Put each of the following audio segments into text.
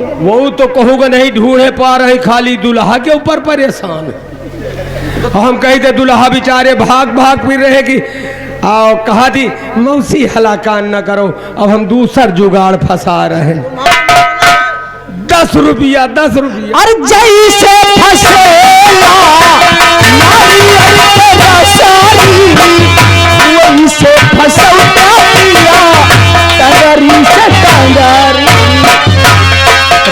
वो तो कहूँगा नहीं, ढूंढे पा रहे खाली दुल्हा के ऊपर परेशान। हम कही थे दुल्हा बेचारे भाग भाग फिर रहे कि आओ, कहा थी मौसी हलाकान न करो, अब हम दूसर जुगाड़ फंसा रहे। 10 रुपया 10 रुपया। अरे जैसे फसेला वैसे फसौता पिया टंगरी से टंगरी।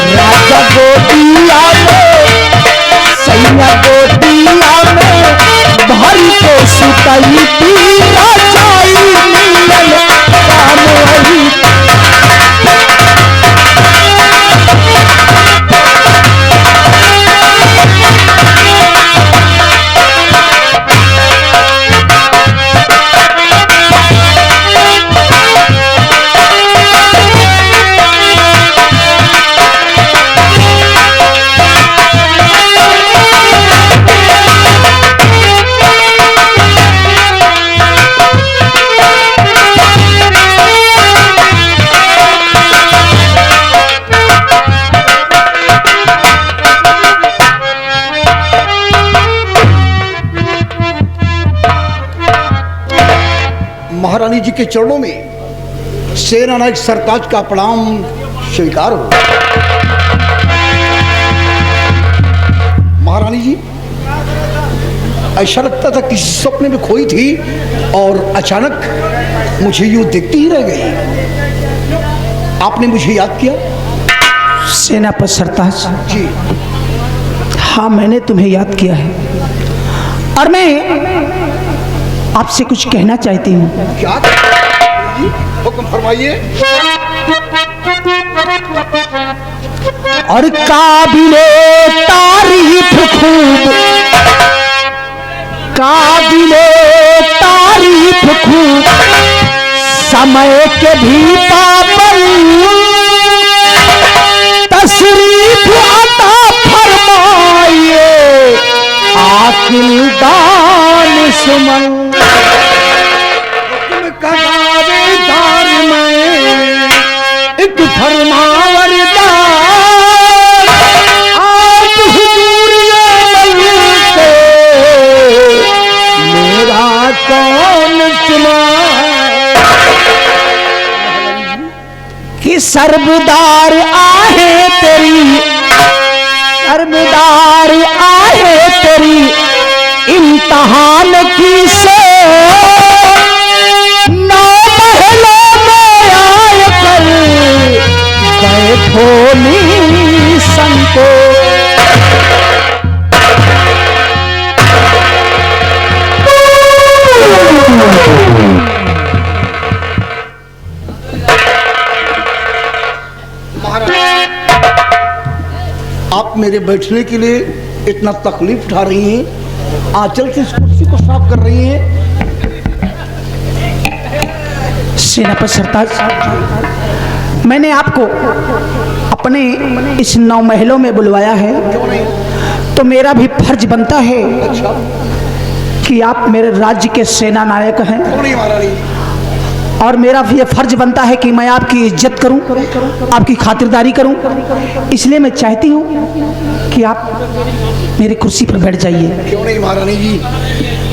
राजा गोदिया में सैया गोदिया में भर के सुतई थी राजाई मिलन काम वही। महारानी जी के चरणों में सेना नायक सरताज का प्रणाम स्वीकार हो। महारानी जी, ऐसा लगता था किसी सपने में खोई थी और अचानक मुझे यूं देखती ही रह गई। आपने मुझे याद किया? सेनापति सरताज जी हाँ, मैंने तुम्हें याद किया है और मैं आपसे कुछ कहना चाहती हूँ। क्या? हुक्म फरमाइए। और काबिले तारीफ खूब, काबिले तारीफ खूब समय के भी पाबंद तशरीफ अता फरमाइए आकिल दान सुमन। कदावेदार में एक फरमावरदार आप हुजूरिए मलके मेरा कौन चुना कि सरबदार आहे तेरी, सरबदार आहे तेरी इम्तहान की से भोली संतो। आप मेरे बैठने के लिए इतना तकलीफ उठा रही हैं, आंचल से इस कुर्सी को साफ कर रही हैं। सेनापति सरताज, मैंने आपको अपने इस 9 महलों में बुलवाया है तो मेरा भी फर्ज बनता है कि आप मेरे राज्य के सेना नायक हैं और मेरा भी ये फर्ज बनता है कि मैं आपकी इज्जत करूं, आपकी खातिरदारी करूं। इसलिए मैं चाहती हूं कि आप मेरी कुर्सी पर बैठ जाइए। क्यों नहीं महारानी जी,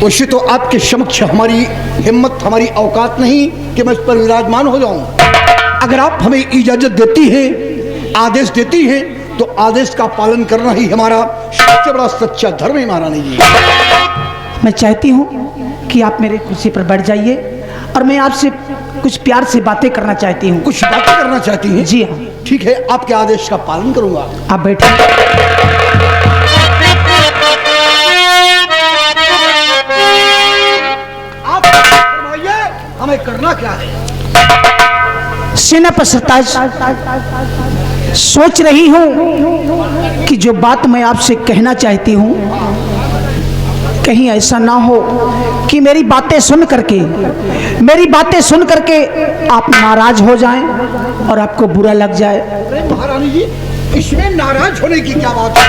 वैसे तो आपके समक्ष हमारी हिम्मत, हमारी औकात नहीं कि मैं इस पर विराजमान हो जाऊं। अगर आप हमें इजाजत देती हैं, आदेश देती हैं, तो आदेश का पालन करना ही हमारा सबसे बड़ा सच्चा धर्म है महारानी जी। मैं चाहती हूँ कि आप मेरे कुर्सी पर बैठ जाइए और मैं आपसे कुछ प्यार से बातें करना चाहती हूँ। कुछ बातें करना चाहती हैं? जी हाँ। ठीक है, आपके आदेश का पालन करूंगा। आप बैठिए। आप फरमाइए, हमें करना क्या है? सेनापति सरताज, सोच रही हूं कि जो बात मैं आपसे कहना चाहती हूं कहीं ऐसा ना हो कि मेरी बातें सुन करके आप नाराज हो जाएं और आपको बुरा लग जाए। महारानी जी, इसमें नाराज होने की क्या बात है?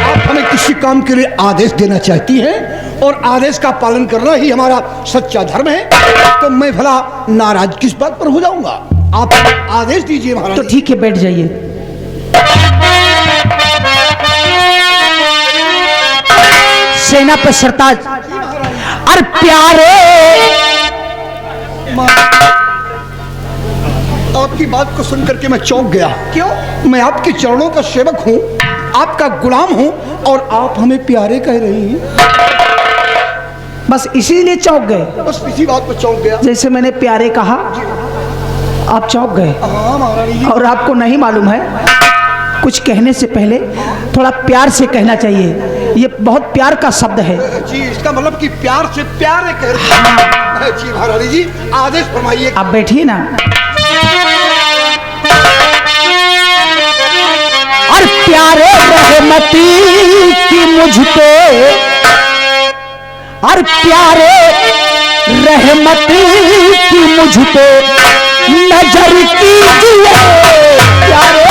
आप हमें किसी काम के लिए आदेश देना चाहती हैं और आदेश का पालन करना ही हमारा सच्चा धर्म है, तो मैं भला नाराज किस बात पर हो जाऊंगा? आप आदेश दीजिए महाराज। तो ठीक है, बैठ जाइए। सेनापति सरताज और प्यारे। आपकी बात को सुनकर के मैं चौंक गया। क्यों? मैं आपके चरणों का सेवक हूँ, आपका गुलाम हूँ, और आप हमें प्यारे कह रही हैं। बस इसीलिए चौंक गए? बस इसी बात पर चौंक गया। जैसे मैंने प्यारे कहा आप चौंक गए। हाँ महारानी जी। और आपको नहीं मालूम है, कुछ कहने से पहले थोड़ा प्यार से कहना चाहिए। ये बहुत प्यार का शब्द है जी। इसका मतलब कि प्यार से प्यारे कह रही हैं। जी महारानी जी, आदेश फरमाइए। आप बैठिए ना। और प्यारे रहमती की मुझ पे, और प्यारे रहमती की मुझ पे नजर कीजिए प्यारे।